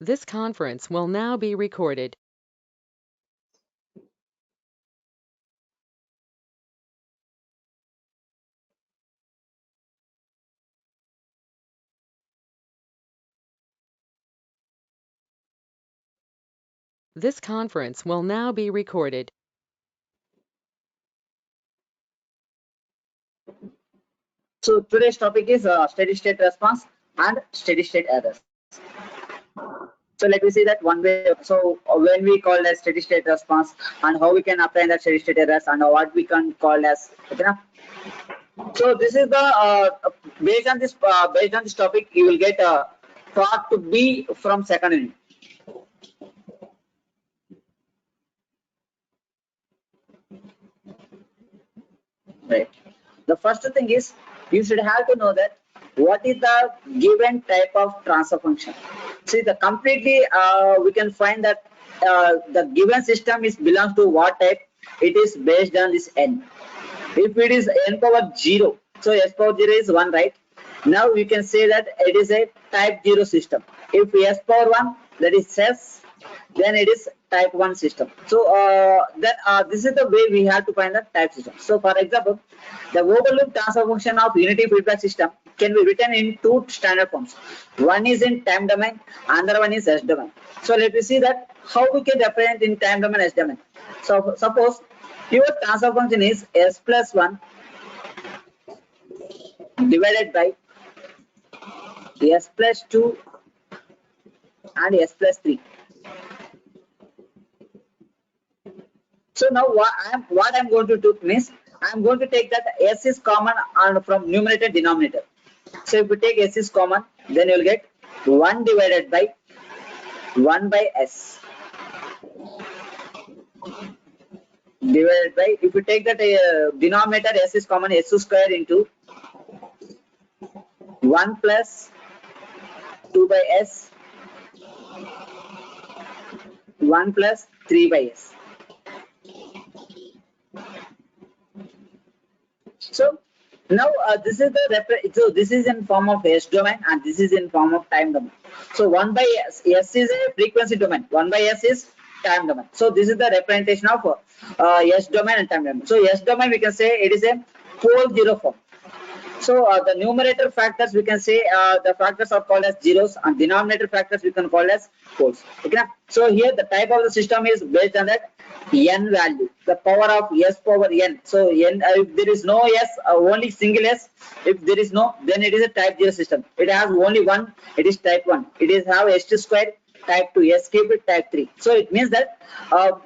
This conference will now be recorded. This conference will now be recorded. So today's topic is steady state response and steady state errors. So let me see that one way. So when we call as steady state response and how we can apply that steady state errors and what we can call as. Okay, na? So this is the based on this topic you will get part to B from second unit. Right. The first thing is you should have to know that what is the given type of transfer function. See, the completely we can find that the given system is belongs to what type. It is based on this n. If it is n power 0, so s power 0 is 1, right? Now we can say that it is a type 0 system. If s power 1, that is s, then it is type 1 system. So this is the way we have to find the type system. So for example, the overloop transfer function of unity feedback system can be written in two standard forms. One is in time domain, another one is s domain. So let me see that how we can represent in time domain, s domain. So suppose your transfer function is s plus 1 divided by s plus 2 and s plus 3. So now what I'm going to do means I'm going to take that s is common and from numerator denominator. So if we take s is common, then you'll get 1 divided by 1 by s divided by, if you take that denominator s is common, s square into 1 plus 2 by s 1 plus 3 by s. So now this is the so this is in form of s domain and this is in form of time domain. So 1 by s is a frequency domain, 1 by s is time domain. So this is the representation of s domain and time domain. So s domain we can say it is a pole zero form. So the numerator factors we can say the factors are called as zeros and denominator factors we can call as poles. Okay. So here the type of the system is based on that n value, the power of s power n. So n if there is no s, only single s. If there is no, then it is a type 0 system. It has only one, it is type 1. It is have s square, type 2, s cubed, type 3. So it means that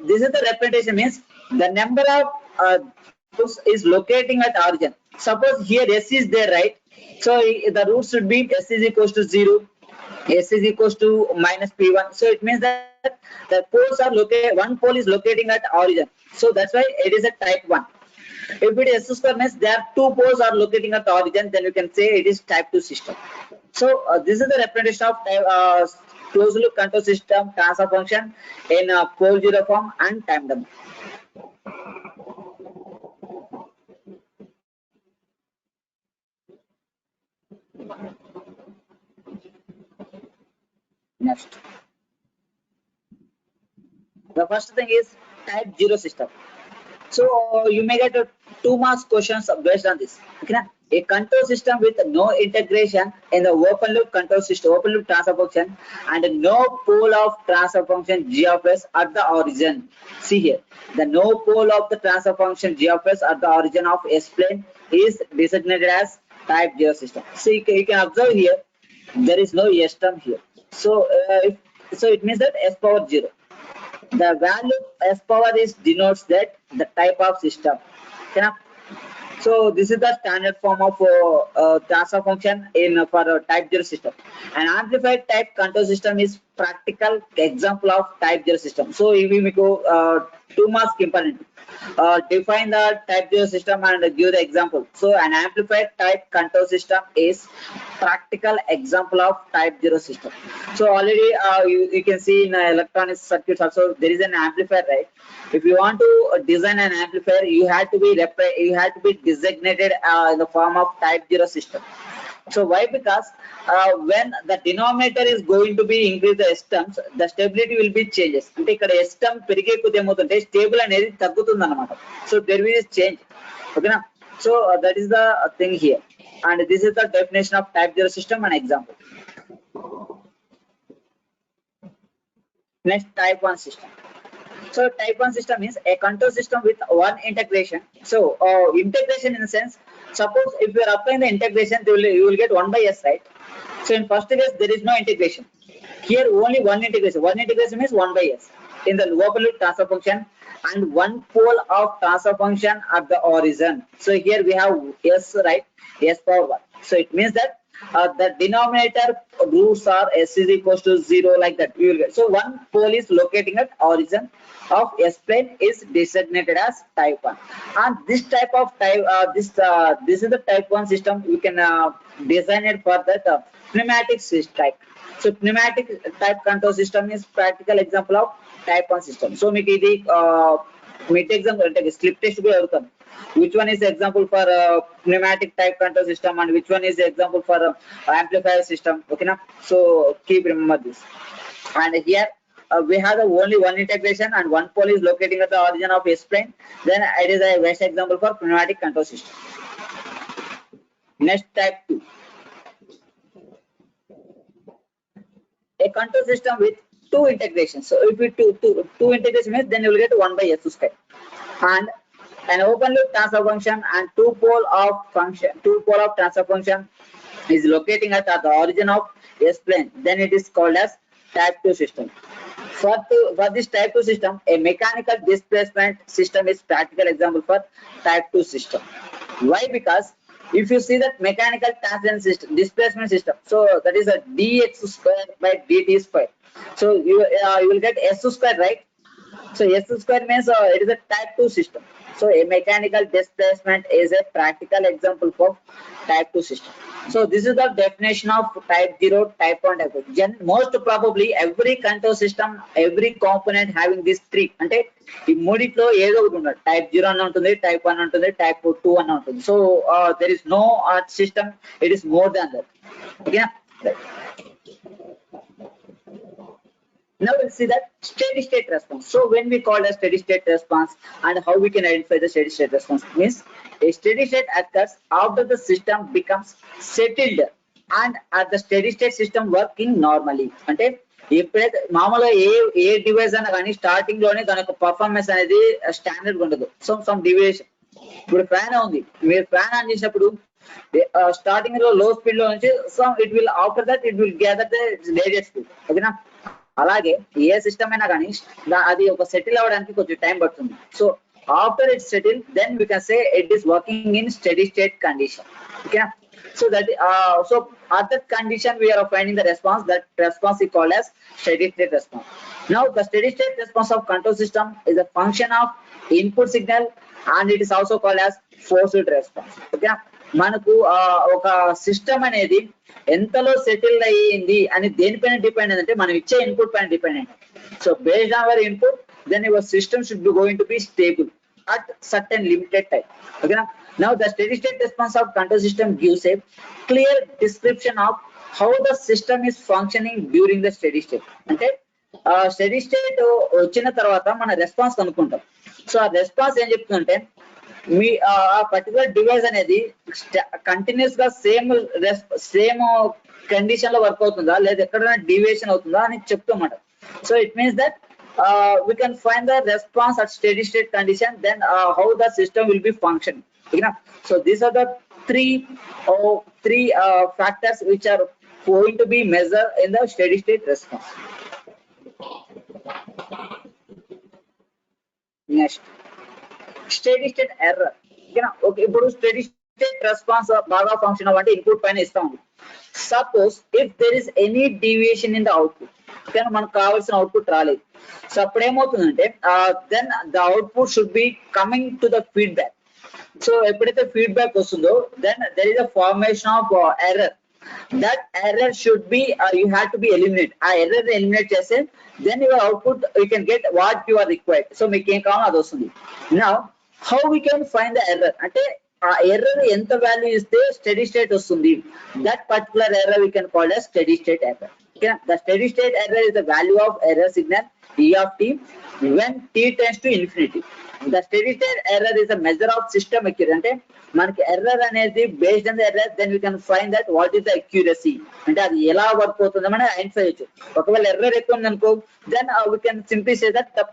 this is the representation means the number of is locating at origin. Suppose here s is there, right? So the root should be s is equals to 0, s is equals to minus p1. So it means that the poles are located, one pole is locating at origin. So that's why it is a type 1. If it is s square means there are two poles are locating at origin, then you can say it is type 2 system. So this is the representation of closed loop control system transfer function in pole zero form and time domain. Next, the first thing is type 0 system. So you may get 2 marks questions based on this. Okay, na? A control system with no integration in the open loop control system, open loop transfer function, and no pole of transfer function g of s at the origin. See here, the no pole of the transfer function g of s at the origin of s plane is designated as type 0 system. So you can observe here, there is no s term here. So so it means that s power 0. The value s power is denotes that the type of system. Okay, so this is the standard form of transfer function in for a type 0 system. An amplified type control system is practical example of type 0 system. So if we go 2 marks component, define the type 0 system and give the example. So an amplified type control system is practical example of type 0 system. So already you can see in electronic circuits also there is an amplifier, right? If you want to design an amplifier, you had to be designated in the form of type 0 system. So why? Because when the denominator is going to be increase the s terms, the stability will be changes. అంటే ఇక్కడ s term పెరిగే కొద్ది ఏమవుతుంటే stable అనేది తగ్గుతుంది అన్నమాట. So there will be change. ఓకేనా? So that is the thing here. And this is the definition of type 0 system and example. Next, type 1 system. So type 1 system is a control system with one integration. So integration in the sense, suppose if you are applying the integration, you will get 1 by s, right? So in first case there is no integration. Here only one integration. One integration means 1 by s in the open loop transfer function and one pole of transfer function at the origin. So here we have s, right? S power 1. So it means that the denominator roots are s is equals to 0, like that we will get. So one pole is locating at origin of s plane is designated as type 1, and this type of type this is the type 1 system. We can design it for that pneumatic type. So pneumatic type control system is practical example of type 1 system. So మీకు ఇది mid exam అంటే slip test కూడా అడుగుతాను. Which one is the example for pneumatic type control system and which one is the example for amplifier system? Okay na? So keep remember this. And here we have the only one integration and one pole is locating at the origin of s plane. Then it is a best example for pneumatic control system. Next, type 2. A control system with two integrations. So if we two integration means, then you will get 1 by s square. And an open loop transfer function and two pole of transfer function is locating at the origin of s plane. Then it is called as type 2 system. For this type 2 system, a mechanical displacement system is practical example for type 2 system. Why? Because if you see that mechanical transient system, displacement system, so that is a dx square by dt square. So you will get s square, right? So s square means it is a type 2 system. So a mechanical displacement is a practical example for type 2 system. So this is the definition of type 0, type 1, type 2. Most probably every control system, every component having these three. అంటే ఈ మూడిట్లో ఏదో ఒకటి ఉంటుంది. Type 0 అని ఉంటుంది, type 1 ఉంటుంది, type 2 అని ఉంటుంది. So there is no system, it is more than that. Okay. Now we'll see that steady state response. So when we call a steady state response and how we can identify the steady state response means a steady state occurs after the system becomes settled and at the steady state system working normally. అంటే ఎప్పుడైతే మామూలుగా ఏ device అయినా కానీ starting లోనే దాని యొక్క performance అనేది standard ఉండదు. So some deviation. ఇప్పుడు ఫ్యాన్ ఉంది, మీరు ఫ్యాన్ ఆన్ చేసినప్పుడు స్టార్టింగ్ లో లో స్పీడ్ లో నుంచి so it will after that it will gather the radius speed. ఓకేనా? అలాగే ఏ సిస్టమ్ అయినా కానీ అది ఒక సెటిల్ అవ్వడానికి కొంచెం టైం పడుతుంది. So after it settle then we can say it is working in study state condition. Okay. So that so at that condition we are finding the response. That response is called as steady state response. Now the steady state response of control system is a function of input signal and it is also called as forced response. Okay. మనకు ఒక system అనేది ఎంతలో settle అయ్యింది అని దేనిపైన depend అంటే మనం ఇచ్చే ఇన్పుట్ పైన డిపెండ్ అయ్యింది. So based on our input then your system should be going to be stable at certain limited time. Okay. Now the steady state response of control system gives a clear description of how the system is functioning during the steady state. అంటే steady state వచ్చిన తర్వాత మన response కనుక్కుంటాం. So ఆ response ఏం చెప్తుందంటే మీ ఆ పర్టికులర్ డివైస్ అనేది కంటిన్యూస్ గా సేమ్ కండిషన్ లో వర్క్ అవుతుందా లేదా ఎక్కడైనా డీవియేషన్ అవుతుందా అని చెప్తామాట. So it means that we can find the response at steady state condition, then how the system will be functioning. Okay. So these are the three factors which are going to be measured in the steady state response. Next, steady state error. Okay, ఇప్పుడు steady state response బాగా function అవ్వాలంటే input పైన ఇస్తా ఉంది. Suppose if there is any deviation in the output, కానీ మనకు కావాల్సిన output రాలేదు. సో అప్పుడు ఏమవుతుందంటే then the output should be coming to the feedback. So ఎప్పుడైతే ఫీడ్బ్యాక్ వస్తుందో then there is a formation of error. That error should be you have to be eliminate. ఆ error eliminate చేస్తే then your output you can get what you are required. So మీకు ఏం కావాలో అది వస్తుంది. Now how we can find the error అంటే ఆ error ఎంత వాల్యూ ఇస్తే స్టడీ స్టేట్ వస్తుంది, that particular error we can call as steady state error. ఓకేనా, the steady state error is the value of error signal e of t when t tends to infinity. The steady state error is the measure of system accuracy. అంటే మనకి error అనేది based on the error then we can find that what is the accuracy, అంటే అది ఎలా work అవుతుందో మనం identify చేయొచ్చు. ఒకవేళ ఎర్రర్ ఎక్కువ ఉంది అనుకో then we can simply say that the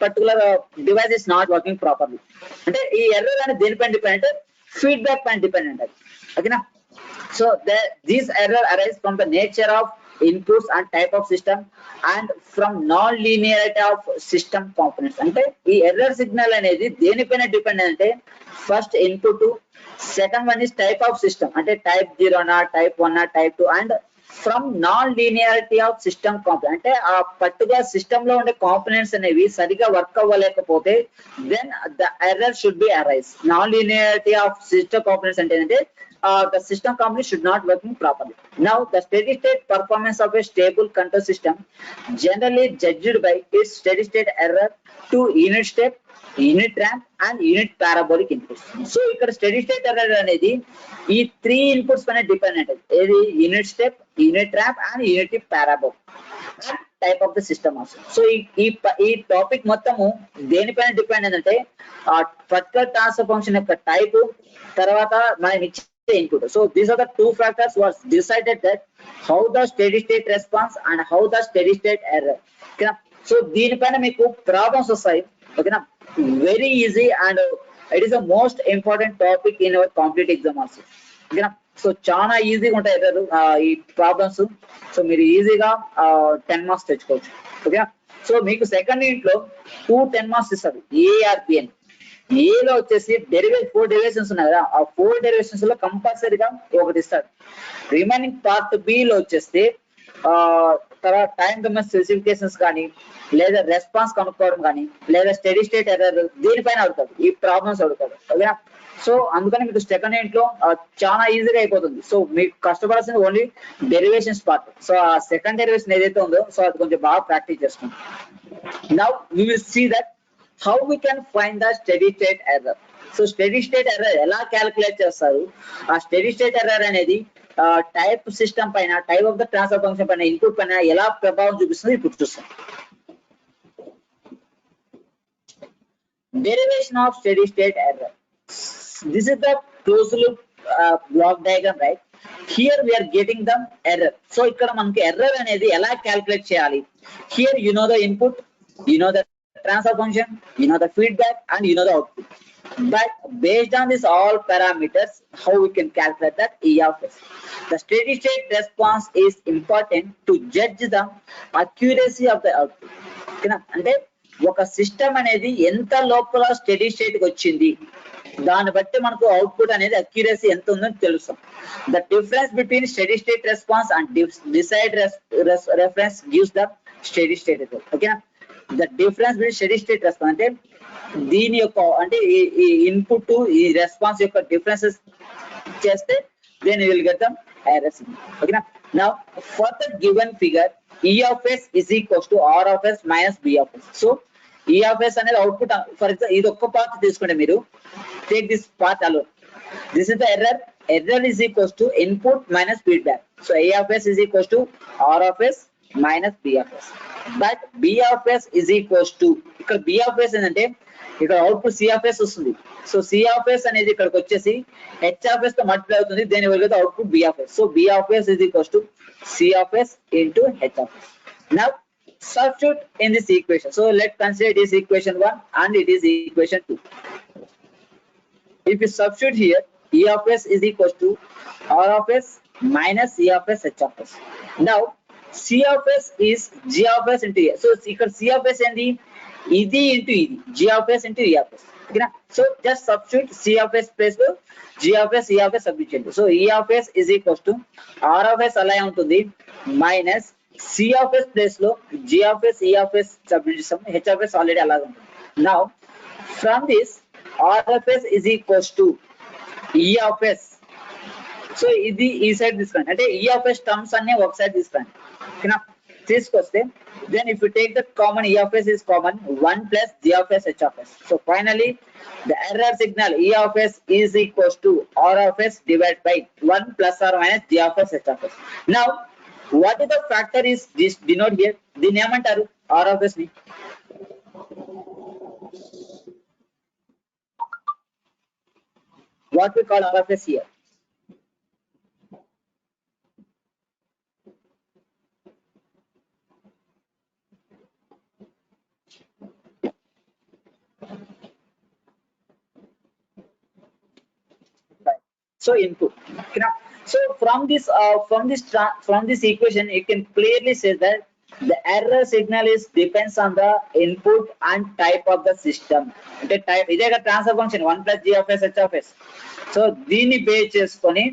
particular device is not working properly. అంటే ఈ ఎర్రర్ అనేది దేనిపైన డిపెండ్, ఫీడ్బ్యాక్ పైన డిపెండెంట్ అది. ఓకేనా, so these error arise from the nature of inputs and type of system and from non-linearity of system components. అంటే ఈ error signal అనేది దేనిపైన డిపెండ్ అంటే first input, second one is type of system అంటే type 0 నా type 1 నా type 2 and from non linearity of system component. అంటే ఆ పర్టికులర్ సిస్టమ్ లో ఉండే కాంపోనెంట్స్ అనేవి సరిగా వర్క్ అవ్వలేకపోతే then the error should be arise. Non linearity of system components అంటే ఏంటంటే the system component should not working properly. Now the steady state performance of a stable control system generally judged by its steady state error to unit step, unit ramp and unit parabolic inputs. So ఇక్కడ steady state error అనేది ఈ 3 inputs పైన dependent. ఏది unit step, unit ramp and unit parabolic type of the system also. So ఈ topic మొత్తము దేనిపైన depend అంటే particular transfer function యొక్క టైప్, తర్వాత మనం ఇచ్చే input. So these are the two factors was decided that how the steady state response and how the steady state error. Okay, so దీనిపైన మీకు ప్రాబ్లమ్స్ వస్తాయి. ఓకేనా, very easy and it is the most important topic in our competitive exam also. ఓకేనా, so చాలా ఈజీగా ఉంటాయి error ఈ problems. So మీరు ఈజీగా 10 మార్క్స్ తెచ్చుకోవచ్చు. ఓకేనా, సో మీకు సెకండ్ ఇంట్లో 2 10 మార్క్స్ ఇస్తారు ఏఆర్పి అని. ఏలో వచ్చేసి 4 డెరివేషన్స్ ఉన్నాయి కదా, ఆ 4 డెరివేషన్స్ లో కంపల్సరీగా ఒకటి ఇస్తాడు. రిమైనింగ్ పార్ట్ బి లో వచ్చేస్తే తర్వాత టైం డొమైన్ స్పెసిఫికేషన్స్ కానీ లేదా రెస్పాన్స్ కనుక్కోవడం కానీ లేదా స్టడీ స్టేట్ ఎర్రర్ దీనిపైన అడుగుతాడు, ఈ ప్రాబ్లమ్స్ అడుగుతాడు. ఓకేనా, సో అందుకని మీకు సెకండ్ ఇంట్లో చాలా ఈజీగా అయిపోతుంది. సో మీకు కష్టపడాల్సింది ఓన్లీ డెరివేషన్స్ పార్ట్. సో ఆ సెకండ్ డెరివేషన్ ఏదైతే ఉందో సో అది కొంచెం బాగా ప్రాక్టీస్ చేసుకోండి. Now we will see that how we can find the steady state error. So steady state error ఎలా క్యాలిక్యులేట్ చేస్తారు, ఆ steady state error అనేది టైప్ సిస్టమ్ పైన, type of the transfer function పైన, ఇన్పుట్ పైన ఎలా ప్రభావం చూపిస్తుంది ఇప్పుడు చూస్తాం. Derivation of steady state error. This is the close loop block diagram, right? Here we are getting the error. So ఇక్కడ మనకి ఎర్రర్ అనేది ఎలా క్యాలిక్యులేట్ చేయాలి. Here you know the input, you know the transfer function, you know the feedback and you know the output, but based on this all parameters how we can calculate that E of S. The steady state response is important to judge the accuracy of the output. Okay, అంటే ఒక system అనేది ఎంత లోపల steady state కి వచ్చింది దాన్ని బట్టి మనకు అవుట్పుట్ అనేది అక్యురసీ ఎంత ఉందో తెలుస్తాం. The difference between steady state response and desired reference gives the steady state result. ఓకేనా, the difference between steady state response అంటే దీని యొక్క అంటే ఈ ఇన్పుట్ ఈ రెస్పాన్స్ యొక్క డిఫరెన్సెస్ చేస్తే then you will get the error signal. ఓకేనా, now for the given figure E of S is equals to R of S minus B of S. So E of S అనేది output. For example ఇది ఒక్క part తీసుకుంటే మీరు take this part అలో, this is the error. Error is equals to input minus feedback. So A of S is equals to R of S minus B of S. But B of S is equals to ఇక్కడ B of S ఏంటంటే ఇక్కడ output C of S వస్తుంది. So C of S అనేది ఇక్కడికి వచ్చేసి H of S తో multiply అవుతుంది, దేని వల్ల output B of S. So B of S is equals to C of S into H of S. Now substitute in this equation. So let's consider it is equation 1 and it is equation 2. If you substitute here, E of S is equals to R of S minus C of S H of S. Now C of S is G of S into A. So ఇక్కడ C of S ఏంది, ఇది into ఇది, G of S into E of S. ఓకేనా, so just substitute C of S place లో G of S E of S substitute చేయండి. So E of S is equals to R of S అలాగే ఉంటుంది minus C of S place లో G of S E of S substitute చేస్తాం, H of S already అలాగే ఉంటుంది. Now from this R of S is equals to E of S. So ఇది ఈ side తీసుకోండి, అంటే E of S టర్మ్స్ అన్ని ఒక సైడ్ తీసుకోండి. ఓకేనా, తీసుకొస్తే then if you take the common E of s is common 1 plus G of s H of s. So finally the error signal E of s is equals to R of s divided by 1 plus or minus G of s H of s. Now what is the factor is this denote here? దీన్ని ఏమంటారు R of s ని? What we call R of s here? So input. So from this equation, you can clearly say that the error signal is depends on the input and type of the system. అంటే type ఇదే transfer function 1 plus G of s H of s. So దీన్ని base చేసుకొని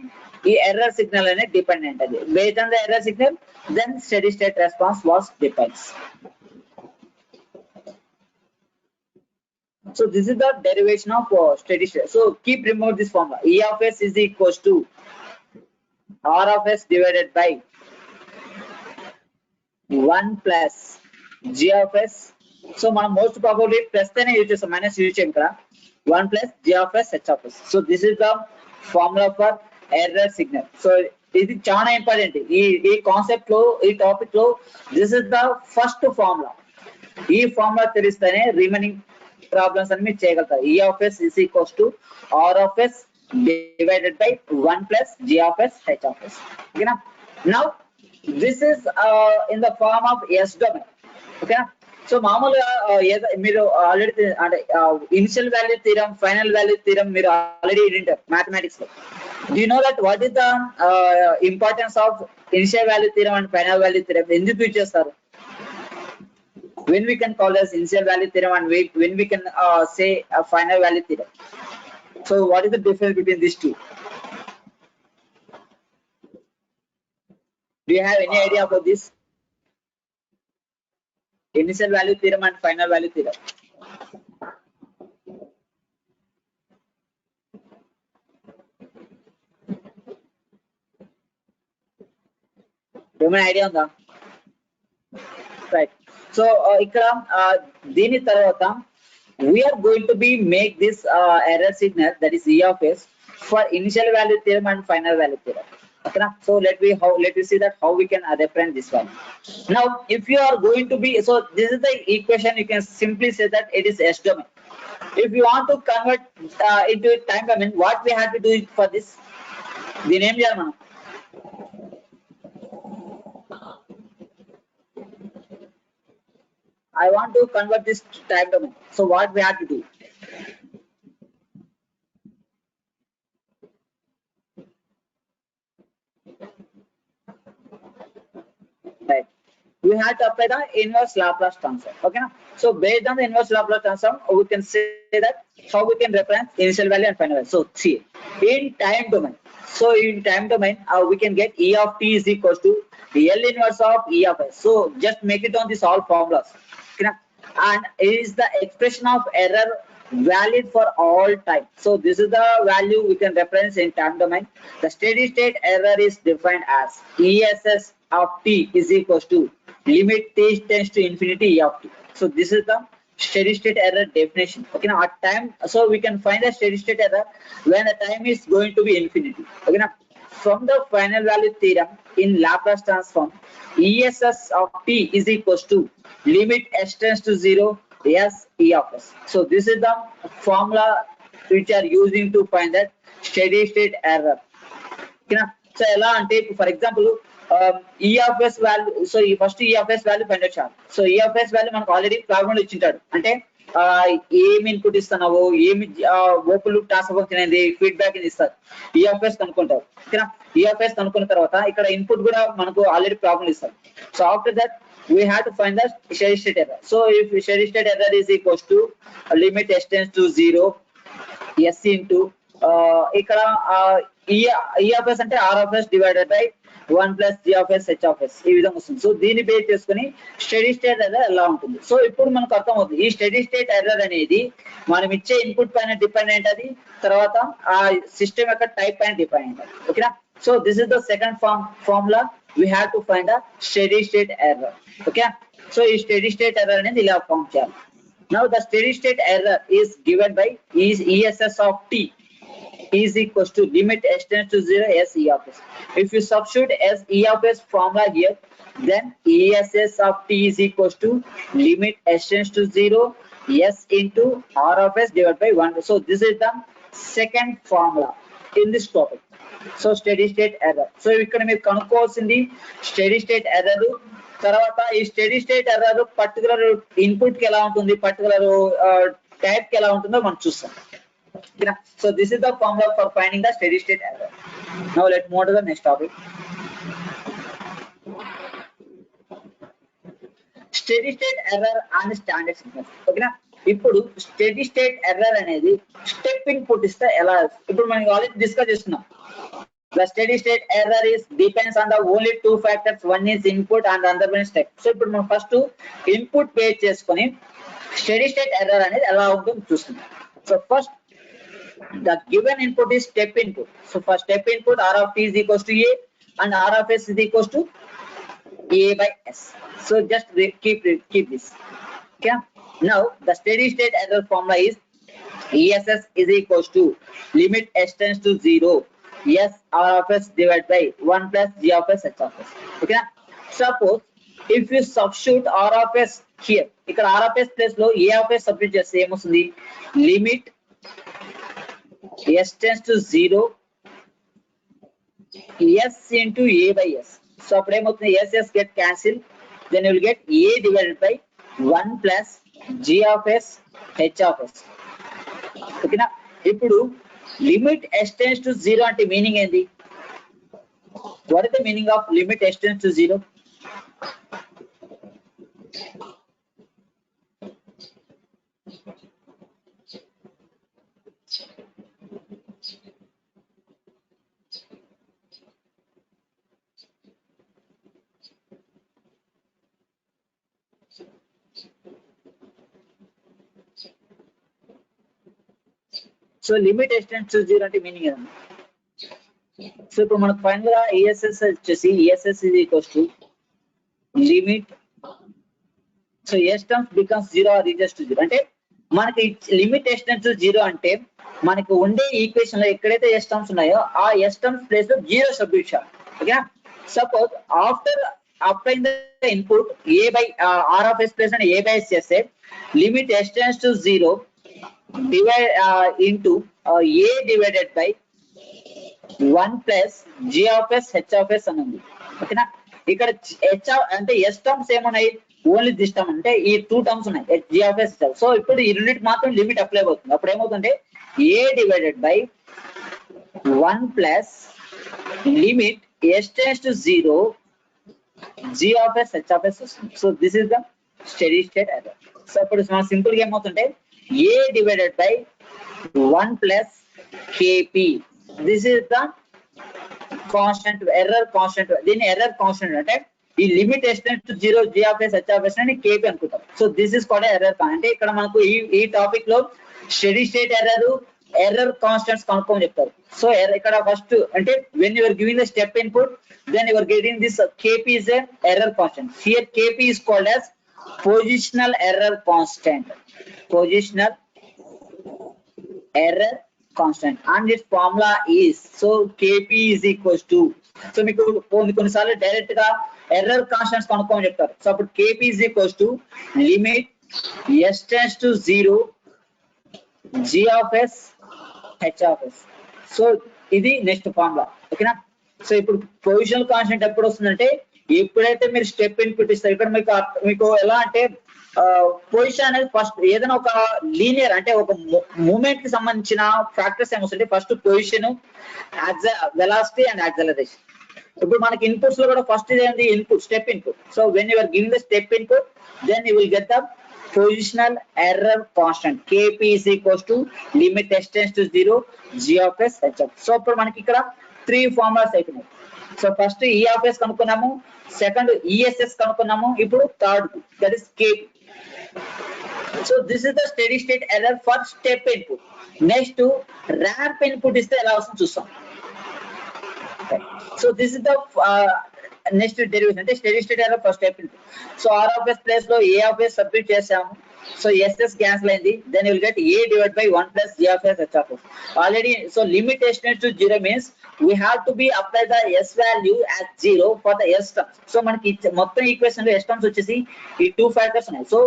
ఈ error signal అనేది dependent అది based on the error signal then steady state response was depends. So this is the derivation of steady state. So keep remove this formula. E of s is equals to R of s divided by 1 plus G of s. So మనం most probably plus తోనే use చేస్తాం, minus use చేయం కదా. 1 plus G of s H of s. So this is the formula for error signal. So ఇది చాలా important ఈ concept లో, ఈ టాపిక్ లో. This is the first formula. ఈ ఫార్ములా తెలిస్తేనే రిమైనింగ్ ప్రాబ్లమ్స్ అన్ని మీరు చేయగలుగుతారు. E of s is equals to R of s divided by 1 plus G of s H of s. Okay na? Now this is in the form of S domain. Okay na? So మామూలుగా మీరు already అంటే initial value theorem, final value theorem మీరు already వింటారు mathematics లో. Do you know that what is the importance of initial value theorem and final value theorem? ఎందుకు use చేస్తారు? When we can call as initial value theorem and when we can say a final value theorem. So what is the difference between these two? Do you have any idea about this? Initial value theorem and final value theorem. ఏమైనా idea ఉందా? Right. So ఇక్కడ దీని తర్వాత we are going to be make this error signal, that is E of s, for initial value theorem and final value theorem. Okay, so let me see that how we can represent this one. Now if you are going to be, so this is the equation, you can simply say that it is S domain. If you want to convert into time domain, what we have to do for this? The name చేయాలి మనం. I want to convert this to time domain. So what we have to do? Right. We have to apply the inverse Laplace transform. Okay. So based on the inverse Laplace transform, we can say that how we can represent initial value and final value. So see, in time domain. So in time domain, we can get E of t is equals to L inverse of E of s. So just make it on this all formulas. And is the expression of error valid for all time? So this is the value we can reference in time domain. The steady state error is defined as ESS of t is equals to limit t tends to infinity E of t. So this is the steady state error definition. Okay, now at time, so we can find the steady state error when the time is going to be infinity. Okay, now from the final value theorem in Laplace transform, ESS of t is equals to limit s tends to 0 s E of s. So this is the formula which are using to find that steady state error. Okay, so ela ante for example E of s value, so first E of s value find out చేయాలి. So E of s value మనకు already problem లో ఇచ్చింటాడు, అంటే ఏమి input ఇస్తున్నావు, ఏమి open loop transfer function అనేది feedback ఇస్తారు, E of s కనుక్కుంటారు. ఓకేనా? E of s కనుక్కున్న తర్వాత ఇక్కడ ఇన్పుట్ కూడా మనకు ఆల్రెడీ ప్రాబ్లం ఇస్తారు. So after that we have to find the steady state error. So if steady state error is equals to limit s tends to 0 s into ఇక్కడ E of s అంటే R of s divided by 1 plus G of s H of s ఈ విధంగా వస్తుంది. So దీన్ని base చేసుకుని study state error ఎలా ఉంటుంది. So ఇప్పుడు మనకు అర్థమవుతుంది ఈ స్టడీ స్టేట్ ఎర్రర్ అనేది మనం ఇచ్చే ఇన్పుట్ పైన డిపెండెంట్, అది తర్వాత ఆ సిస్టమ్ యొక్క టైప్ పైన డిపెండెంట్. ఓకేనా? So this is the second formula we have to find a steady state error. Okay, so ఈ steady state error అనేది ఇలా ఫామ్ చేయాలి. Now the steady state error is given by ESS of t is equals to limit s tends to 0 s e of s. If you substitute s e of s formula here, then ESS of t is equals to limit s tends to 0 s into r of s divided by 1. So this is the second formula in this topic. So steady state error. So ఇక్కడ మీరు కనుక్కోవాల్సింది steady state error, తర్వాత ఈ steady state error particular input కి ఎలా ఉంటుంది, particular type కి ఎలా ఉంటుందో మనం చూస్తాం. So this is the formula for finding the steady state error. Now let's move to the next topic. Steady state error and standard sequence. Okay na, ఇప్పుడు steady state error అనేది step input ఇస్తే ఎలా, ఇప్పుడు మనం already discuss చేస్తున్నాం. The steady state error is depends on the only two factors, one is input and the other one is step. So ఇప్పుడు మనం first input base చేసుకొని steady state error అనేది ఎలా ఉంటుందో చూస్తున్నాం. So first the given input is step input. So for step input r of t is equals to a and r of s is equals to a by s. So just keep this. Okay, now the steady state error formula is ESS is equals to limit s tends to 0 s r of s divided by 1 plus g of s h of s. Okay, suppose if you substitute r of s here, ఇక్కడ r of s place లో a of s substitute చేస్తే ఏమొస్తుంది, limit s tends to 0 s into a by s. So అప్పుడు ఏమవుతుంది, s get cancelled, then you will get a divided by 1 plus g of s h of s. ఓకేనా, ఇప్పుడు limit s tends to 0 అంటే meaning ఏంది, what is the meaning of limit s tends to 0? So limit s tends to 0 అంటే meaning ఏదన్నా. So ఇప్పుడు మనకు final గా ESS వచ్చేసి ESS is equals to limit, so s terms becomes 0 or reaches to 0. అంటే మనకి limit s tends to 0 అంటే మనకు ఉండే ఈక్వేషన్ లో ఎక్కడైతే s terms ఉన్నాయో ఆ s terms ప్లేస్ లో 0 సబ్స్టిట్యూట్ చేయాలి. ఓకేనా, suppose after applying the input a by r of s place అని a by s చేస్తే limit s tends to 0 divide into a divided by 1 plus g of s h of s అని ఉంది. ఓకేనా, ఇక్కడ h అంటే s terms ఏమున్నాయి, only this term అంటే ఈ 2 టర్మ్స్ ఉన్నాయి g of s. సో ఇప్పుడు ఈ యూనిట్ మాత్రం లిమిట్ అప్లై అవుతుంది. అప్పుడు ఏమవుతుందంటే a divided by 1 plus limit s tends to 0 g of s h of s వస్తుంది. So this is the steady state error. So ఇప్పుడు మనం సింపుల్ గా ఏమవుతుంటే a divided by 1 plus kp, this is the constant error constant. దీని error constant అంటే ఈ limit s tends to 0 g of s h of s అని kp అనుకుంటాం. So this is called error. అంటే ఇక్కడ మనకు ఈ టాపిక్ లో స్టెడీ స్టేట్ ఎర్రర్ కాన్స్టెంట్స్ కనుక్కోమని చెప్తారు. సో ఇక్కడ ఫస్ట్ అంటే when you are giving the step input, then you are getting this kp is a error constant. Here kp is called as positional error constant. Positional error constant and its formula is, so kp is equals to, so మీకు కొన్నిసార్లు direct గా error constants కనుక్కోమని చెప్తారు. So అప్పుడు kp is equals to limit s tends to 0 g of s h of s. So ఇది next formula. ఓకేనా, so ఇప్పుడు positional constant ఎప్పుడు వస్తుందంటే ఎప్పుడైతే మీరు స్టెప్ ఇన్పుట్ ఇస్తారు. ఇక్కడ మీకు ఎలా అంటే పొజిషన్ అనేది ఫస్ట్ ఏదైనా ఒక లీనియర్ అంటే ఒక మూమెంట్ కి సంబంధించిన ఫ్యాక్టర్స్ ఏమొస్తుంటే first position, velocity and acceleration. ఇప్పుడు మనకి ఇన్పుట్స్ లో కూడా ఫస్ట్ ఇదేంటి, input step input. So when you're giving the step input, then you will get the positional error constant kp is equals to limit s tends to 0 g of s h of s. So ఇప్పుడు మనకి ఇక్కడ 3 formulas అయిపోయినాయి. So first e of s కనుక్కున్నాము, second ESS కనుక్కున్నాము, ఇప్పుడు third that is kp. So this is the steady state error for step input. Next ramp input ఇస్తే ఎలా వస్తుందో చూస్తాం. So this is the next derivation అంటే steady state error first step. So R of S place లో A of S substitute చేసాము. So SS cancel అయింది. Then will get A divide by 1 plus G of S H of S. Already so limit extends to 0 means we have to be apply the s value as 0 for the s terms. So మనకి మొత్తం equation లో s terms వచ్చేసి ఈ 2 factors ఉన్నాయి. So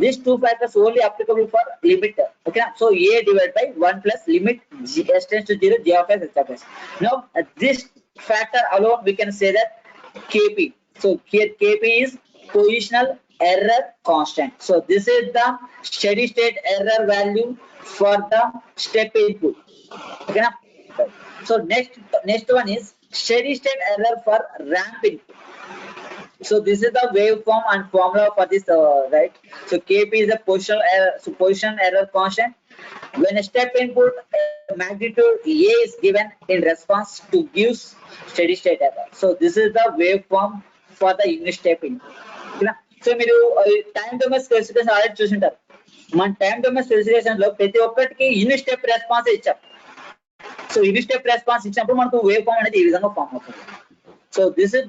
these 2 factors only applicable for limit. Okay, so a divided by 1 plus limit s tends to 0 g of s h of s. Now this factor alone we can say that kp. So here kp is positional error constant. So this is the steady state error value for the step input. Okay, so next one is steady state error for ramp input. So this is the waveform and formula for this, right? So kp is the position error constant. When a step input magnitude a is given in response to gives steady state error. So this is the waveform for the unit step input. So మీరు time domain specification already చూసింటారు. మన time domain specification లో ప్రతి ఒక్కటికి unit step response ఇచ్చాం. So unit step response ఇచ్చినప్పుడు మనకు wave form అనేది ఈ విధంగా ఫామ్ అవుతుంది. So this is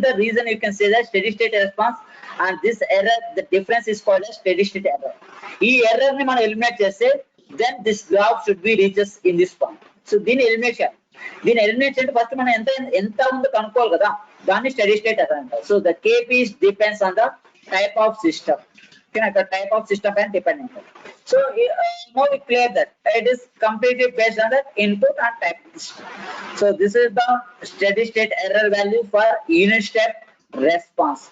the reason you can say that steady state response, and this error, the difference is called as steady state error. ఈ error ని మనం eliminate చేస్తే then this graph should be reaches in this form. So దీన్ని eliminate చేయాలి. దీన్ని eliminate చేస్తే first మనం ఎంత ఉందో కనుక్కోవాలి కదా, దాన్ని స్టడీ స్టేట్ ఎర్రర్ అంటారు. So the KP depends on the type of system. The type of system and dependent. So now we clear that it is completely based on the input and type of system. So this is the steady state error value for unit step response,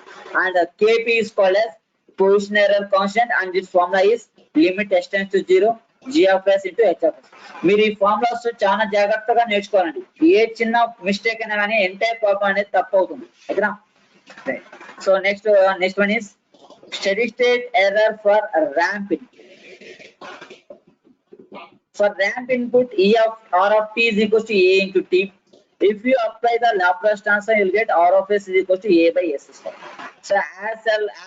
and kp is called as position error constant, and this formula is limit s tends to 0 g of s into h of s. మీరు ఈ formulas చాలా జాగ్రత్తగా నేర్చుకోవాలండి. ఏ చిన్న mistake అయినా కానీ entire problem అనేది తప్పు అవుతుంది. ఓకేనా? So next one is steady state error for ramp input. For ramp input, e of r of t is equals to a into t. If you apply the Laplace transform, you will get r of s is equals to a by s square. So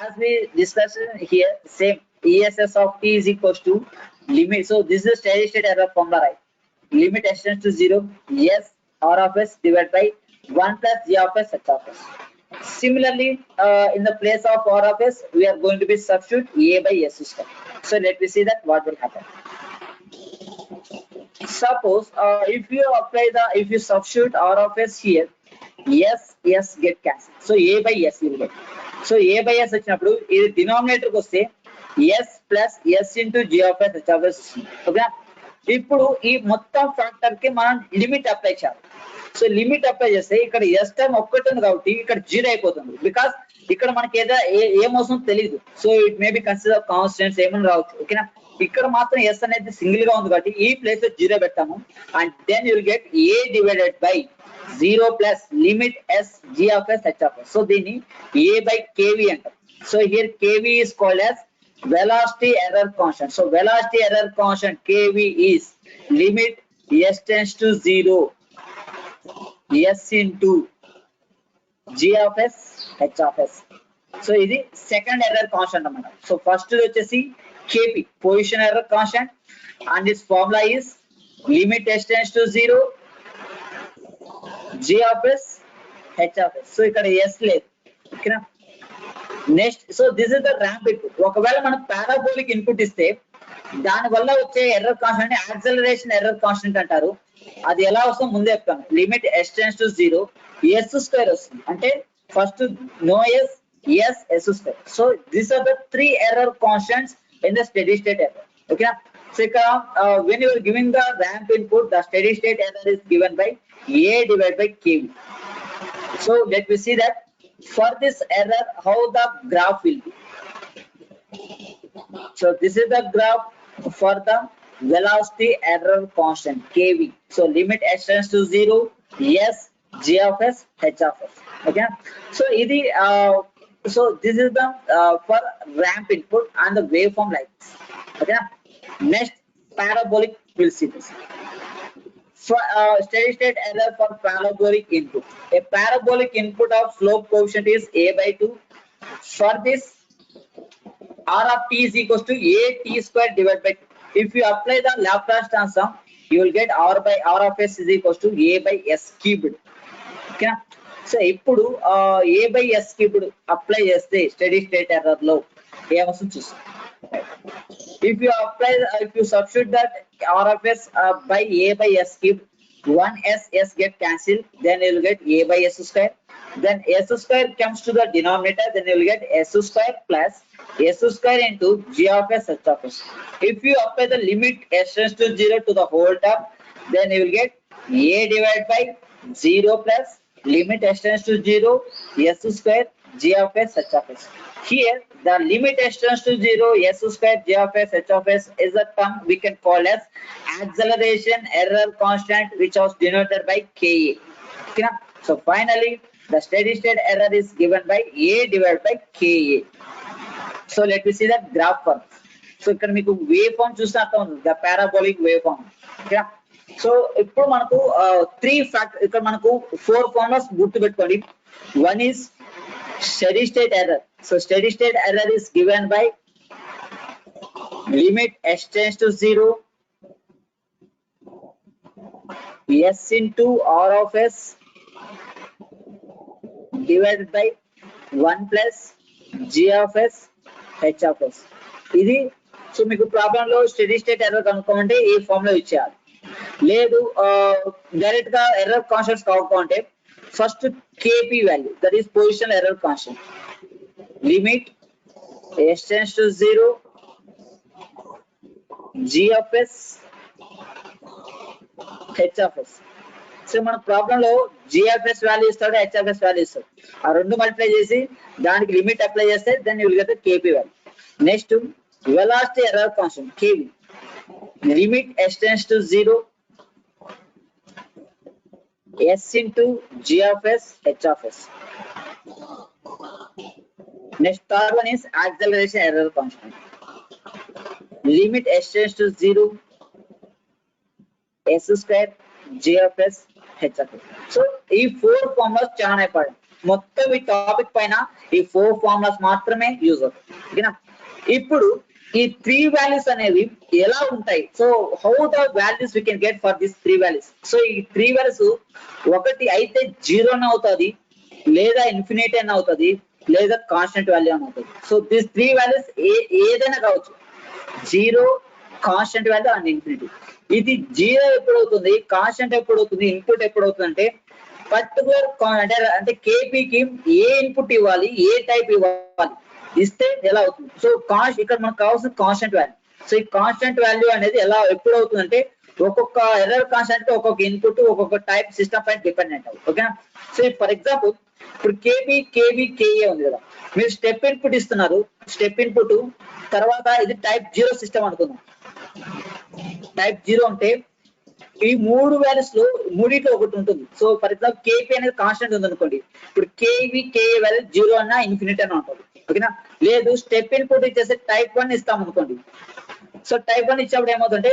as we discussed here, same ess of t is equals to limit. So this is a steady state error formula, right? Limit s tends to 0, yes, r of s divided by 1 plus g of s h of s. Similarly, in the place of r of s, we are going to be substitute a by s square. So let me see that what will happen. Suppose if you substitute r of s here, s get cancelled. So a by s will get. So a by s వచ్చినప్పుడు ఇది denominator కి వస్తే s plus s into g of s h of s. Okay, ఇప్పుడు ఈ మొత్తం factor కి మనం limit apply చేయాలి. సో లిమిట్ అప్లై చేస్తే ఇక్కడ ఎస్ టైం ఒక్కటి ఉంది కాబట్టి ఇక్కడ 0 అయిపోతుంది. బికాస్ ఇక్కడ మనకి ఏమవుతుందో తెలియదు. So it may be consider constants ఏమైనా రావచ్చు. ఓకేనా? ఇక్కడ మాత్రం ఎస్ అనేది సింగిల్ గా ఉంది కాబట్టి ఈ ప్లేస్ లో 0 పెట్టాము. And then you will get A divided by 0 plus limit S G of S H of S. So దీన్ని ఏ బై కేవీ అంటారు. So here K V is called as velocity error constant. So velocity error constant kv is limit s tends to 0 s into g of s h of s. So ఇది second error constant అన్నమాట. So first వచ్చేసి kp position error constant, and this formula is limit s tends to 0 g of s h of s. So ఇక్కడ s లేదు. ఓకేనా? Next, so this is the ramp input. ఒకవేళ మనం parabolic input ఇస్తే దాని వల్ల వచ్చే error constant acceleration error constant అంటారు. అది ఎలా వస్తుందో ముందే చెప్తాను. Limit s tends to 0 s square వస్తుంది. అంటే first no s s square. So these are the 3 error constants in the steady state error. ఓకేనా? సో ఇక్కడ when you are giving the ramp input, the steady state error is given by a divided by kv. So let me see that for this error how the graph will be. So this is the graph for the velocity error constant kv. So limit s tends to 0 s g of s h of s. Okay, so idi so this is the for ramp input and the waveform like this. Okay, next parabolic, we'll see this. For steady state error for parabolic input, a parabolic input of slope coefficient is a by 2. For this, r of t is equals to a t square divided by 2. If you apply the Laplace transform, you will get r of s is equals to a by s cubed. ఓకేనా. So ఇప్పుడు ఏ by yes కి ఇప్పుడు apply చేస్తే study state error లో ఏమొస్తుంది చూస్తాం. If you apply, if you substitute that R of S by A by S cube, one S get cancelled, then you will get A by S square. Then S square comes to the denominator, then you will get S square plus S square into G of S H of S. If you apply the limit S tends to 0 to the whole term, then you will get A divided by 0 plus limit S tends to 0, S square G of S H of S. Here the limit S tends to 0, S square G of S H of S is a term we can call as acceleration error constant, which was denoted by Ka. Okay, so finally the steady state error is given by A divided by Ka. So let me see that graph form. So ఇక్కడ మీకు wave form చూస్తే అర్థం ఉంది, the parabolic wave form. Okay, so ఇప్పుడు మనకు ఇక్కడ మనకు 4 formulas గుర్తు పెట్టుకోండి. One is steady state error. So steady state error is given by limit S tends to 0, S into R of S divided by 1 plus G of S H of S. ఇది so మీకు problem లో study state error కనుక్కోమంటే ఈ form లో ఇచ్చేయాలి. లేదు direct గా error constants కావాలంటే first KP value, that is position error constant, limit S tends to 0, G of S H of S. So మన ప్రాబ్లం లో జిఎఫ్ఎస్ వాల్యూ ఇస్తాడు, హెచ్ఎఫ్ఎస్ వాల్యూ ఇస్తాడు. ఆ రెండు మల్టిప్లై చేసి దానికి లిమిట్ అప్లై చేస్తే దాన్ని will get KP value. Next velocity error constant KV, limit S tends to 0, S into GFS HFS. Next third one is acceleration error constant, limit S tends to 0, S square GFS HFS. So ఈ 4 formulas చాలా important. మొత్తం ఈ topic పైన ఈ 4 formulas మాత్రమే use అవుతాయి. ఓకేనా. ఇప్పుడు ఈ 3 వాల్యూస్ అనేవి ఎలా ఉంటాయి, so how the values we can get for this 3 values. So ఈ 3 వాల్యూస్ ఒకటి అయితే 0 అని అవుతుంది, లేదా ఇన్ఫినిటీ అని అవుతుంది, లేదా కాన్స్టెంట్ వాల్యూ అని అవుతుంది. సో దిస్ 3 వాల్యూస్ ఏదైనా కావచ్చు, 0, కాన్స్టెంట్ వాల్యూ అండ్ ఇన్ఫినిటీ. ఇది 0 ఎప్పుడు అవుతుంది, కాన్స్టెంట్ ఎప్పుడు అవుతుంది, ఇన్పుట్ ఎప్పుడు అవుతుంది అంటే పర్టికులర్ అంటే కేపీకి ఏ ఇన్పుట్ ఇవ్వాలి, ఏ టైప్ ఇవ్వాలి, ఇస్తే ఎలా అవుతుంది. సో ఇక్కడ మనకు కావాల్సిన కాన్స్టెంట్ వాల్యూ. సో ఈ కాన్స్టెంట్ వాల్యూ అనేది ఎప్పుడు అవుతుంది అంటే ఒక్కొక్క ఎర్రర్ కాన్స్టెంట్ ఒక్కొక్క ఇన్పుట్ ఒక్కొక్క టైప్ సిస్టమ్ పైన డిపెండెంట్ అవుతుంది. ఓకేనా. సో ఫర్ ఎగ్జాంపుల్ ఇప్పుడు కేఏ ఉంది కదా, మీరు స్టెప్ ఇన్పుట్ ఇస్తున్నారు, స్టెప్ ఇన్పుట్ తర్వాత ఇది టైప్ 0 సిస్టమ్ అనుకుందాం. టైప్ 0 అంటే ఈ 3 వాల్యూస్ లో మూడిట్లో ఒకటి ఉంటుంది. సో ఫర్ ఎగ్జాంపుల్ కేపీ అనేది కాన్స్టెంట్ ఉంది అనుకోండి, ఇప్పుడు కేఏ వాల్యూ 0 అన్నా ఇన్ఫినిటీ అన్నా ఉంటుంది. ఓకేనా. లేదు స్టెప్ ఇన్పుట్ ఇచ్చేసి టైప్ 1 ఇస్తాం అనుకోండి. సో టైప్ 1 ఇచ్చినప్పుడు ఏమవుతుందంటే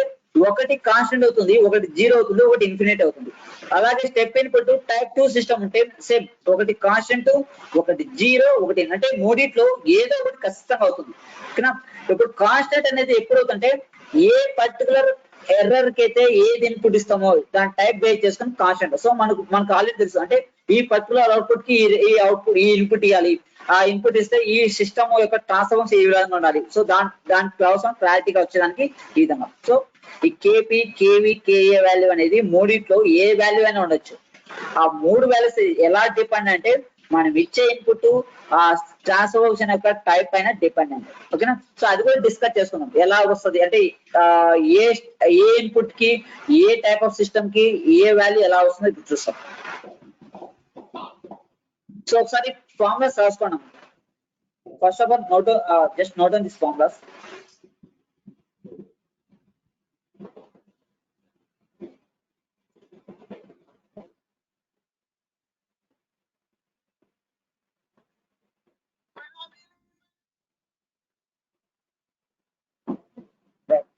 ఒకటి కాన్స్టెంట్ అవుతుంది, ఒకటి 0 అవుతుంది, ఒకటి ఇన్ఫినిటీ అవుతుంది. అలాగే స్టెప్ ఇన్పుట్ టైప్ 2 సిస్టమ్ ఉంటే సేమ్, ఒకటి కాన్స్టెంట్, ఒకటి 0, ఒకటి అంటే మూడిట్లో ఏదో ఒకటి ఖచ్చితంగా అవుతుంది. ఓకేనా. ఇప్పుడు కాన్స్టెంట్ అనేది ఎప్పుడు అవుతుందంటే ఏ పర్టికులర్ ఎర్రర్ కి అయితే ఏది ఇన్పుట్ ఇస్తామో దాని టైప్ బేస్ చేసుకుని కాన్స్టెంట్. సో మనకు ఆల్రెడీ తెలుసు, అంటే ఈ పర్టికులర్ అవుట్పుట్ కి ఈ ఇన్పుట్ ఇవ్వాలి, ఆ ఇన్పుట్ ఇస్తే ఈ సిస్టమ్ యొక్క ట్రాన్స్ఫార్మర్స్ ఈ విధంగా ఉండాలి. సో దానికి అవసరం క్లారిటీగా వచ్చేదానికి ఈ విధంగా. సో ఈ కేపీ, కేఏ వాల్యూ అనేది మూడిట్లో ఏ వాల్యూ అయినా ఉండొచ్చు. ఆ 3 వాల్యూస్ ఎలా డిపెండ్ అంటే మనం ఇచ్చే ఇన్పుట్ ఆ ట్రాన్స్ఫర్మేషన్ యొక్క టైప్ పైన డిపెండెంట్. ఓకేనా. సో అది కూడా డిస్కస్ చేసుకుందాం ఎలా వస్తుంది అంటే ఏ ఇన్పుట్ కి ఏ టైప్ ఆఫ్ సిస్టమ్ కి ఏ వాల్యూ ఎలా వస్తుందో ఇప్పుడు చూస్తాం. సో ఒకసారి ఫార్ములాస్ రాసుకున్నాం. First of all just note on this formulas.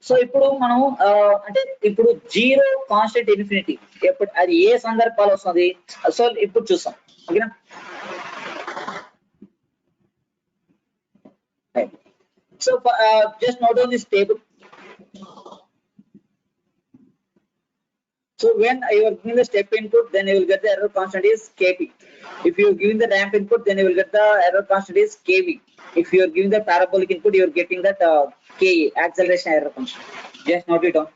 So ఇప్పుడు మనం అంటే ఇప్పుడు 0, కాన్స్టెంట్, ఇన్ఫినిటీ ఎప్పుడు అది ఏ సందర్భాలు వస్తుంది, సో ఇప్పుడు చూస్తాం. ఓకేనా. So just note on this table. So when you are giving the step input, then you will get the error constant is kp. If you are giving the ramp input, then you will get the error constant is kv. If you are giving the parabolic input, you are getting that ka, acceleration error constant. Just note it down.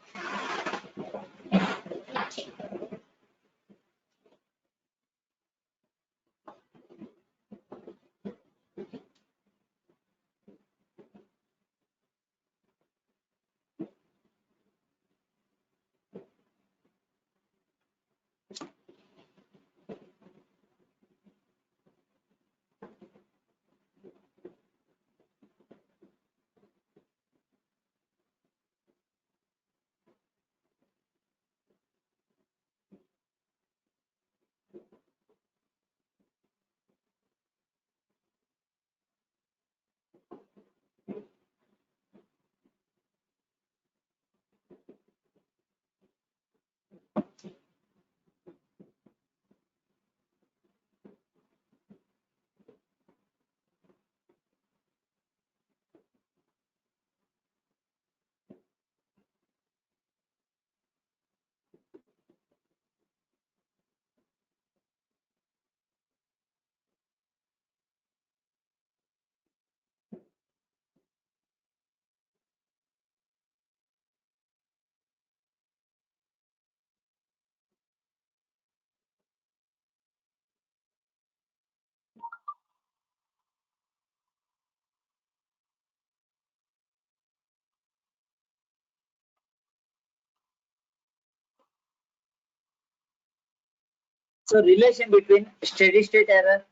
So relation between steady state error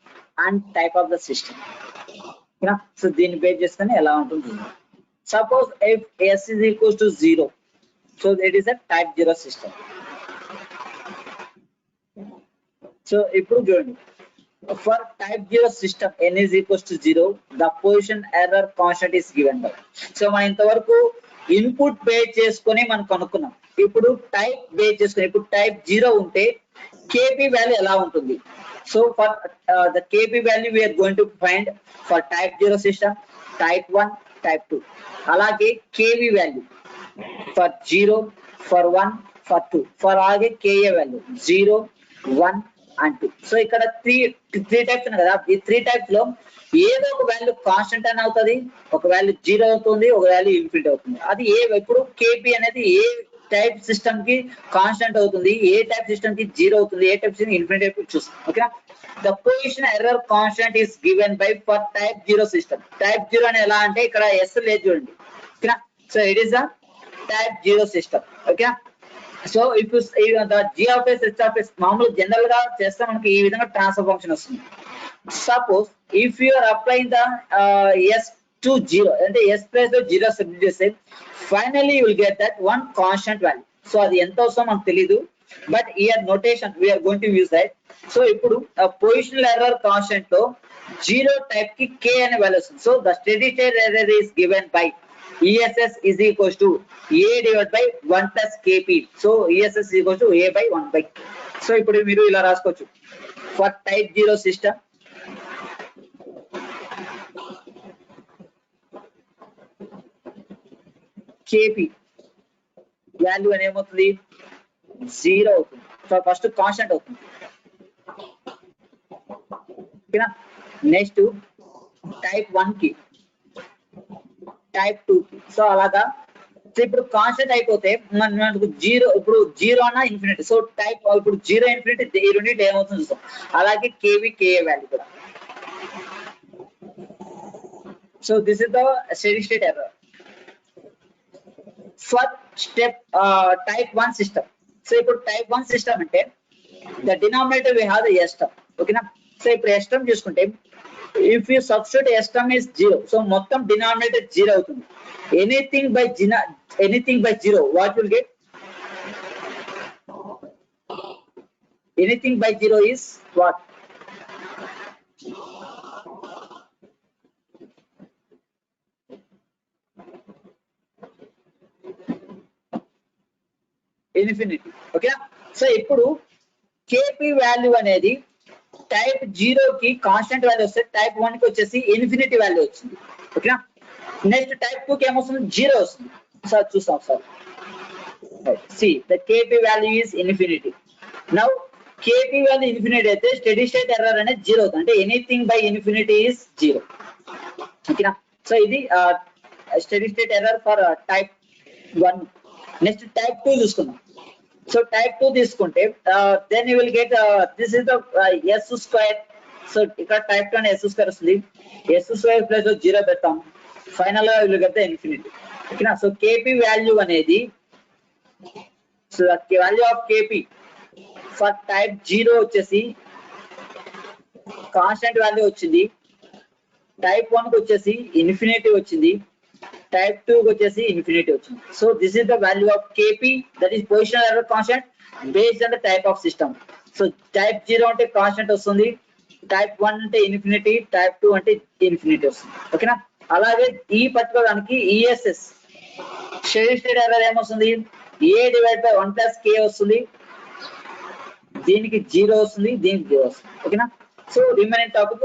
and type of the system. Yeah. So దీన్ని base చేసుకొని ఎలా ఉంటుంది. Suppose if s is equals to 0, so it is a type 0 system. So ఇప్పుడు చూడండి, for type 0 system n is equals to 0, the position error constant is given by. So మనం ఇంతవరకు input base చేసుకొని మనం కనుక్కున్నాం. ఇప్పుడు టైప్ బేస్ చేసుకొని, ఇప్పుడు type 0 ఉంటే kp వాల్యూ ఎలా ఉంటుంది. So for the kp value we are going to find for type 0 system, type 1, type 2. అలాగే kv value for 0, for 1, for 2, for అలాగే ka value 0, 1 and 2. సో ఇక్కడ త్రీ టైప్స్ ఉన్నాయి కదా, ఈ త్రీ టైప్స్ లో ఏదో ఒక వాల్యూ కాన్స్టెంట్ అని అవుతుంది, ఒక వాల్యూ 0 అవుతుంది, ఒక వాల్యూ ఇన్ఫినిటీ అవుతుంది. అది ఎప్పుడు kp అనేది ఏ టైప్ సిస్టమ్ కి కాన్స్టెంట్ అవుతుంది, ఏ టైప్ సిస్టమ్ కి 0 అవుతుంది, ఏ టైప్ సిస్టమ్ ఇన్ఫినిటీ చూస్తాం. Okay, the position error constant is given by for type 0 system. Type 0 అని ఎలా అంటే ఇక్కడ ఎస్ లేదు చూడండి. ఓకేనా, so it is the type 0 system. Okay, so ఇప్పుడు the g of s h of s మామూలు జనరల్ గా చేస్తే మనకి ఈ విధంగా ట్రాన్స్ఫర్ ఫంక్షన్ వస్తుంది. Suppose if you are applying the s to 0, అంటే s ప్లేస్ లో 0 సబ్స్టిట్యూట్ చేస్తే finally you will get that one constant value. So అది ఎంత వస్తుందో మనకు తెలియదు, but here notation we are going to use that. So ఇప్పుడు పొజిషనల్ ఎర్రర్ కాన్స్టెంట్ లో 0 టైప్ కి k అనే వాల్యూ వస్తుంది. So the steady state error is given by ESS is equals to A divided by 1 plus KP. So ESS is equals to A by 1 by K. So ఇప్పుడు మీరు ఇలా రాసుకోవచ్చు. For type 0 system, KP value అని ఏమవుతుంది, 0 అవుతుంది. So first constant అవుతుంది. ఓకేనా, next type 1 కి, టైప్ 2 కి. సో అలాగా ఇప్పుడు కాన్స్టెంట్ అయిపోతే మనకు 0, ఇప్పుడు 0 అన్న ఇన్ఫినిటీ. సో టైప్ ఇప్పుడు 0 ఇన్ఫినిటీ, ఈ రెండింటి ఏమవుతుంది చూస్తాం. అలాగే కేవీ కేఏ వాల్యూ కూడా. So this is the steady state error for step type 1 system. So ఇప్పుడు టైప్ 1 సిస్టమ్ అంటే the denominator we have the s term. ఓకేనా, సో ఇప్పుడు s టర్మ్ చూసుకుంటే if you substitute s term is 0, so మొత్తం denominator 0 అవుతుంది. anything by 0 what will get, anything by 0 is what, infinity. Okay, so ఇప్పుడు kp value అనేది type 0 కి constant value వస్తే type 1 కి వచ్చేసి ఇన్ఫినిటీ వాల్యూ వచ్చింది. ఓకేనా, నెక్స్ట్ టైప్ 2 కి ఏమొస్తుంది, 0 వస్తుంది. సార్ చూస్తాం sir. See, the kp value is infinity. Now kp value infinity అయితే steady state error అనేది 0 అవుతుంది, అంటే anything by infinity is 0. ఓకేనా? సో ఇది steady state error for type 1. Next type 2 చూసుకుందాం. సో type 2 తీసుకుంటే then you will get this is the s square. So ఇక్కడ type 2 అనే s square వస్తుంది, s square ప్లస్ 0 పెడతాం, ఫైనల్ గా you will get the infinity. ఓకేనా? So kp value అనేది, so value of kp for type 0 వచ్చేసి constant value వచ్చింది, type 1 కి వచ్చేసి ఇన్ఫినిటీ వచ్చింది, టైప్ 2 కి వచ్చేసి ఇన్ఫినిటీ వచ్చింది. So this is the value of kp, that is positional error constant based on the type of system. So type 0 అంటే constant వస్తుంది, టైప్ 1 అంటే ఇన్ఫినిటీ, టైప్ 2 అంటే ఇన్ఫినిటీ వస్తుంది. ఓకేనా? అలాగే ఈ పర్టికులర్ దానికి ESS స్టడీ స్టేట్ ఎర్రర్ ఏమొస్తుంది, a divide by 1 plus k వస్తుంది, దీనికి 0 వస్తుంది, దీనికి 0 వస్తుంది. ఓకేనా? So remaining topic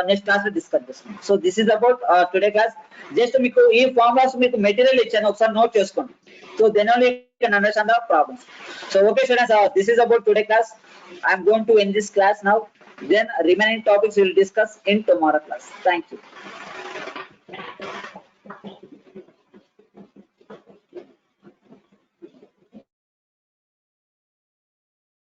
next class లో డిస్కస్ చేస్తాం. So this is about today class. Just మీకు ఈ ఫార్ములాస్ మీకు మెటీరియల్ ఇచ్చాను, ఒకసారి నోట్ చేసుకోండి. So then only you can understand the problems. So okay students, this is about today class. I am going to end this class now. Then remaining topics we will discuss in tomorrow class. Thank you.